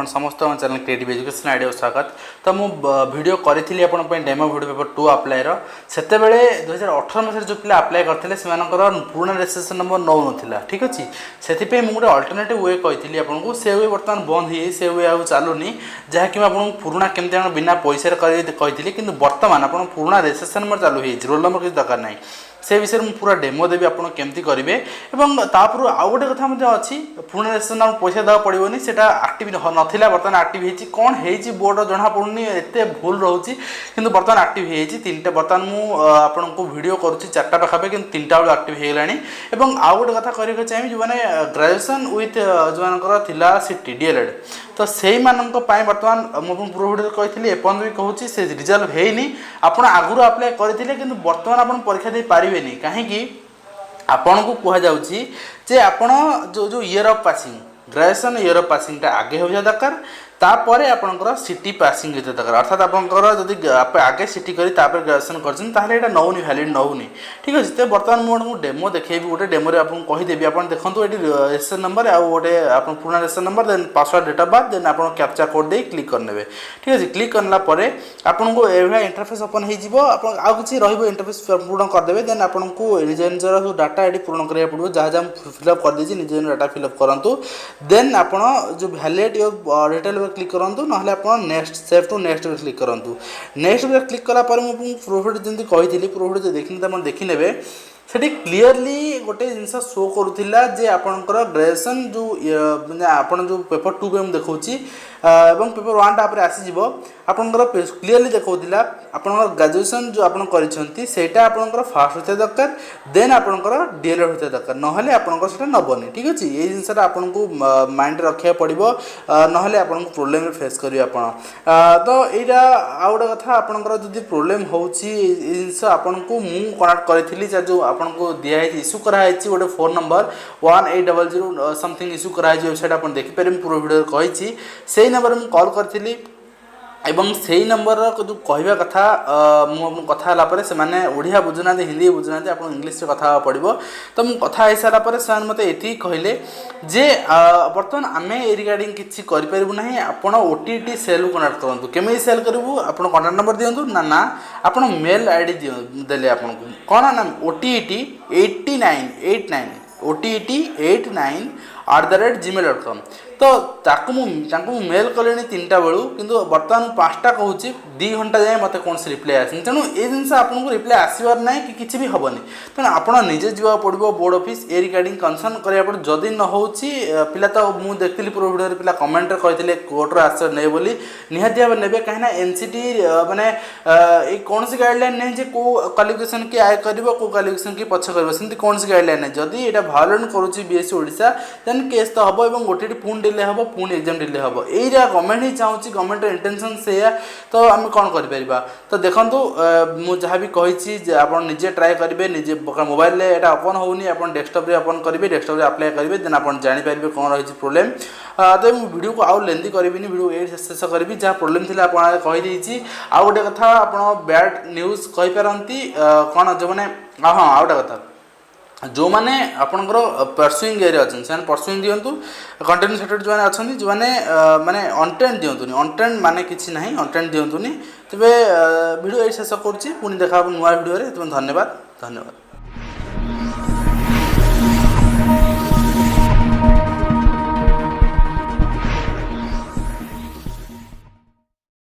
आपण समस्त channel creative education idea स्वागत। तो मु वीडियो करी आपण डेमो वीडियो पेपर 2 अप्लाई सेते बेले 2018 मसीह जो पिला अप्लाई करथिले सेमानकर पुराना रजिस्ट्रेशन नंबर नौ नथिला। ठीक अछि, सेति पे मु गोटे अल्टरनेटिव वे कहिथिली आपनको, से वे वर्तमान बंद हे, से वे आ चालुनी, जहा कि आपन पुराना केमते बिना पैसा करी कहिथिली, किंतु वर्तमान आपन पुराना रजिस्ट्रेशन नंबर चालू हे, रोल नंबर किछ दरकार नाही। से विषय में पूरा डेमो देवी आप केमती करेंगे। तापर आउ गोटे कथा अच्छी, पुराना रजिस्ट्रेशन पैसा देवा पड़ोनी, से आक्टिव नाला बर्तमान आक्टिव होती कौन हो बोर्ड जना पड़ूनी, एत भूल रोचे कि बर्तमान आक्टिव हो तीन बर्तमान मुझे वीडियो करुँच 4टा पाखापे कि 3टा बेलू आक्टिव हो गलानी। आउ गोटे कथा करा चाहिए जो मैंने ग्रेजुएसन विथ जो थिला सीटी D.el.ed, तो से बर्तमान मुझे पूर्व वीडियो कही एपन भी कहूँ से रिजल्व है आपड़ आगु अप्लाई करते कि बर्तमान आप परीक्षा दे पारे कहीं आपन को कह जे आपण जो जो year of passing graduation year of passing आगे हो जाए दरकार, तापर आपंकर सिटी पासिंग होता दरकार। अर्थात आपंकर जदि आगे सिटी करी ग्रेजुएशन कर नौनी वैलिड नौनी। ठीक अच्छे, तो बर्तमान मुझे डेमो देखेबी, गोटे डेमो आपको कहीदेवी आप देखो ये रजिस्ट्रेशन नंबर आउ गोटे आप पुराना registration number then password date of birth then आप कैप्चा कोड दे क्लिक करने। ठीक अच्छे, क्लिक करला आपको ये इंटरफेस ओपन हो किसी इंटरफेस पूर्ण करदे, देन आपको निज निजर डाटा ये पूर्ण करा पड़ो, जहाँ जहाँ फिलअप कर दीजिए निज डाटा फिलअप करूँ, देन आप जो वैलिड रिटेल क्लिक करूँ, ना आप next save to next click करूँ। नेक्स्ट क्लिक कलापर मुझे प्रोफिट जमी कही प्रोफिट देखने देखने से क्लीयरली गोटे जिनस शो करूला जे आपणकर ग्रेजुएशन जो आप जो पेपर 2 पे देखा पेपर 1 टापर आसीज आपंकर क्लीयरली देखा आपंकर ग्रेजुएशन जो आप आपंकर फास्ट होता दरकार, देन आपंकर D.el.ed होता दरकार, ना आपंकर नबनी। ठीक अच्छे, ये जिनसा आपको माइंड रखा पड़ो, ना आपको प्रोब्लेम फेस करेंगे आप। तो यहाँ आउ गोटे कथा आपंकर जो प्रोब्लेम हो जिनस आपको मुझे कनेक्ट करी जो आपको दिखाई इश्यू कराई गोटे फोन नंबर 1800 समथिंग इश्यू कराई वेबसाइट आप देखिपारे पूरा वीडियो कही से नंबर मुझे कॉल करी एवं से ही नंबर जो कहवा कथा मुझे कथा से माने ओडिया बुझुना हिंदी बुझुना आप इंग्लीश कथा पड़ो। तो मुझे कथा हो सारापर से मत ये कहले जे बर्तमान आम ए रिगार्डिंग किसी करूँ ना, आप OTT सेल कनेक्ट करूँ। केमी सेल करूँ आप कॉन्टाक्ट नंबर दिंतु ना आप मेल आईडी देले आपको कौन ना OTT 8989 OTT 89@gmail.com। तो ताकू मेल कले 3टा बेलू कि बर्तमान 5टा कहूँ 2 घंटा जाए मत कौन से रिप्लाई आसनी, तेणु ये जिन आपको रिप्लाई आसबार ना कि किसी भी हेनी, तेणु आप निजे जा पड़ो बोर्ड ऑफिस ए रिगार्डिंग कंसर्न करा पड़ो। जदि न हो पिला तो मुझे देखी पूरा वीडियो पिला कमेंट कहते कोर्टर आंसर ने बोली निहाती भाव ने कहीं एनसीटी माने कौन सी गाइडलाइन नहीं जे को क्वालिफिकेशन की आय कर क्वालिफिकेशन की पछ कर सेमती कौन सी गाइडलाइन नहीं। जदि यहाँ भायोलेट करुच्ची बीएससी ओडिशा देन केस तो हम और गोटे पुणी डिले हम पुणी एग्जाम डिले हम, यही गवर्नमेंट ही चाहूँगी गवर्नमेंट इंटेंशन से तो आम कौन कर। तो देखो मुझे जहाँ भी कही आप निजे ट्राए करेंगे निजे मोबाइल में यहाँ ओपन होनी आप डेस्कटॉप रे ओपन करेंगे डेस्कटॉप रे अप्लाई करेंगे देन आप जानीपारे कौन रही प्रोब्लेम। तो मुझे वीडियो को आउ लेंदी करी वीडियो ये शेष करी जहाँ प्रोब्लेम थी आप कहीदे। आउ गोटे कथा आप बैड न्यूज कहींपारती कौन जो मैंने हाँ आउ गोटे कथा जो मैंने आपंकर परसुइंग एरिया अच्छे से परसुइंग दिंतु कंटेंट सेक्टर जो अच्छा जो मैंने माने अनटेंट दिंतुनि अनटेंट माने किसी ना अनटेंट दिंतुनि। तेज वीडियो ये शेष करुँची पुणी देखा नुआ वीडियो। धन्यवाद।